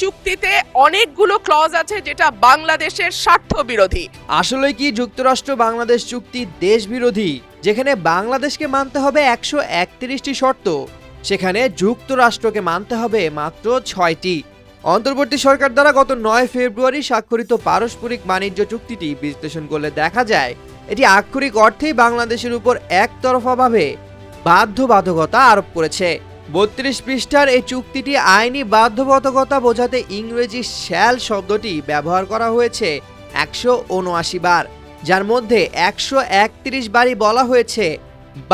চুক্তিতে অনেকগুলো ক্লজ আছে যেটা বাংলাদেশের স্বার্থ বিরোধী। আসলে কি যুক্তরাষ্ট্র বাংলাদেশ চুক্তি দেশ বিরোধী? যেখানে বাংলাদেশকে মানতে হবে 131টি শর্ত, সেখানে যুক্তরাষ্ট্রকে মানতে হবে মাত্র 6টি। অন্তর্বর্তী সরকার দ্বারা গত 9 ফেব্রুয়ারি স্বাক্ষরিত পারস্পরিক বাণিজ্য চুক্তিটি বিশ্লেষণ করলে দেখা যায় এটি আক্ষরিক অর্থেই বাংলাদেশের উপর একতরফাভাবে বাধ্যবাধকতা আরোপ করেছে। 32 পৃষ্ঠার এই চুক্তিটি আইনি বাধ্যবাধকতা বোঝাতে ইংরেজি শ্যাল শব্দটি ব্যবহার করা হয়েছে 179 বার, যার মধ্যে 131 বারই বলা হয়েছে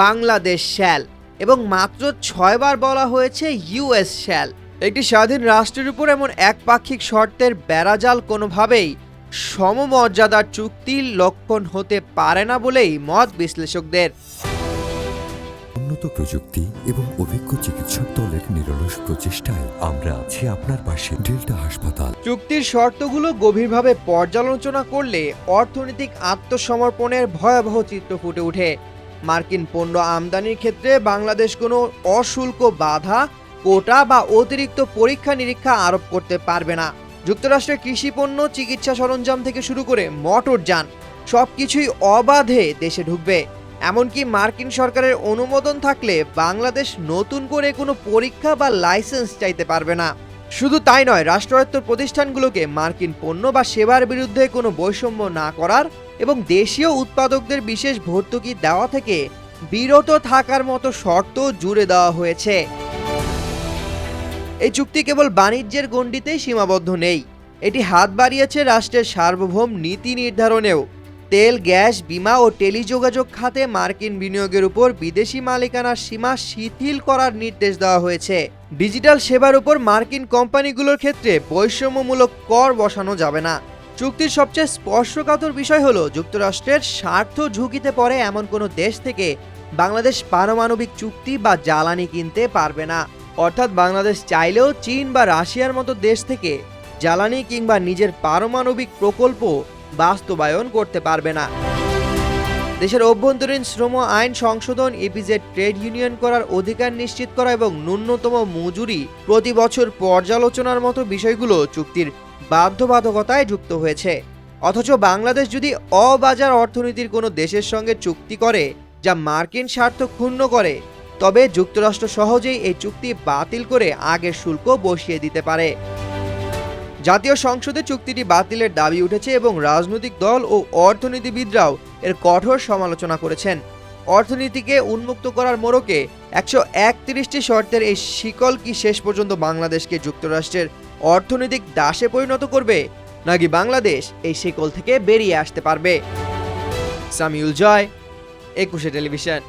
বাংলাদেশ শ্যাল এবং মাত্র 6 বার বলা হয়েছে ইউএস শ্যাল। একটি স্বাধীন রাষ্ট্রের উপর এমন একপাক্ষিক শর্তের বেড়াজাল কোনোভাবেই সমমর্যাদার চুক্তির লক্ষণ হতে পারে না বলেই মত বিশ্লেষকদের। উন্নত প্রযুক্তি এবং অভিজ্ঞ চিকিৎসক দলের নিরলস প্রচেষ্টায় আমরা আছি আপনার পাশে। ডেল্টা হাসপাতাল। চুক্তির শর্তগুলো গভীরভাবে পর্যালোচনা করলে অর্থনৈতিক আত্মসমর্পণের ভয়াবহ চিত্র ফুটে ওঠে। মার্কিন পণ্য আমদানির ক্ষেত্রে বাংলাদেশ কোনো অশুল্ক বাধা, কোটা বা অতিরিক্ত পরীক্ষা নিরীক্ষা আরোপ করতে পারবে না। যুক্তরাষ্ট্রের কৃষি পণ্য, চিকিৎসা সরঞ্জাম থেকে শুরু করে মোটরযান সবকিছুই অবাধে দেশে ঢুকবে। এমনকি মার্কিন সরকারের অনুমোদন থাকলে বাংলাদেশ নতুন করে কোনো পরীক্ষা বা লাইসেন্স চাইতে পারবে না। শুধু তাই নয়, রাষ্ট্রায়ত্ত প্রতিষ্ঠানগুলোকে মার্কিন পণ্য বা সেবার বিরুদ্ধে কোনো বৈষম্য না করার এবং দেশীয় উৎপাদকদের বিশেষ ভর্তুকি দেওয়া থেকে বিরত থাকার মতো শর্ত জুড়ে দেওয়া হয়েছে। এই চুক্তি কেবল বাণিজ্যের গণ্ডিতেই সীমাবদ্ধ নেই, এটি হাত বাড়িয়েছে রাষ্ট্রের সার্বভৌম নীতি নির্ধারণেও। তেল, গ্যাস, বীমা ও টেলিযোগাযোগ খাতে মার্কিন বিনিয়োগের উপর বিদেশি মালিকানার সীমা শিথিল করার নির্দেশ দেওয়া হয়েছে। ডিজিটাল সেবার উপর মার্কিন কোম্পানিগুলোর ক্ষেত্রে বৈষম্যমূলক কর বসানো যাবে না। চুক্তির সবচেয়ে স্পর্শকাতর বিষয় হলো যুক্তরাষ্ট্রের স্বার্থ ঝুঁকিতে পড়ে এমন কোনো দেশ থেকে বাংলাদেশ পারমাণবিক চুক্তি বা জ্বালানি কিনতে পারবে না। অর্থাৎ বাংলাদেশ চাইলেও চীন বা রাশিয়ার মতো দেশ থেকে জ্বালানি কিংবা নিজের পারমাণবিক প্রকল্প বাস্তবায়ন করতে পারবে না। দেশের অভ্যন্তরীণ শ্রম আইন সংশোধন, ইপিজেড ট্রেড ইউনিয়ন করার অধিকার নিশ্চিত করা এবং ন্যূনতম মজুরি প্রতি বছর পর্যালোচনার মতো বিষয়গুলো চুক্তির বাধ্যবাধকতায় যুক্ত হয়েছে। অথচ বাংলাদেশ যদি অবাজার অর্থনীতির কোনো দেশের সঙ্গে চুক্তি করে যা মার্কিন স্বার্থ ক্ষুণ্ণ করে, তবে যুক্তরাষ্ট্র সহজেই এই চুক্তি বাতিল করে আগের শুল্ক বসিয়ে দিতে পারে। জাতীয় সংসদে চুক্তিটি বাতিলের দাবি উঠেছে এবং রাজনৈতিক দল ও অর্থনীতিবিদরাও এর কঠোর সমালোচনা করেছেন। অর্থনীতিকে উন্মুক্ত করার মোড়কে 131টি শর্তের এই শিকল কি শেষ পর্যন্ত বাংলাদেশকে যুক্তরাষ্ট্রের অর্থনৈতিক দাসে পরিণত করবে, নাকি বাংলাদেশ এই শিকল থেকে বেরিয়ে আসতে পারবে? সামিউল জয়, 21 টেলিভিশন।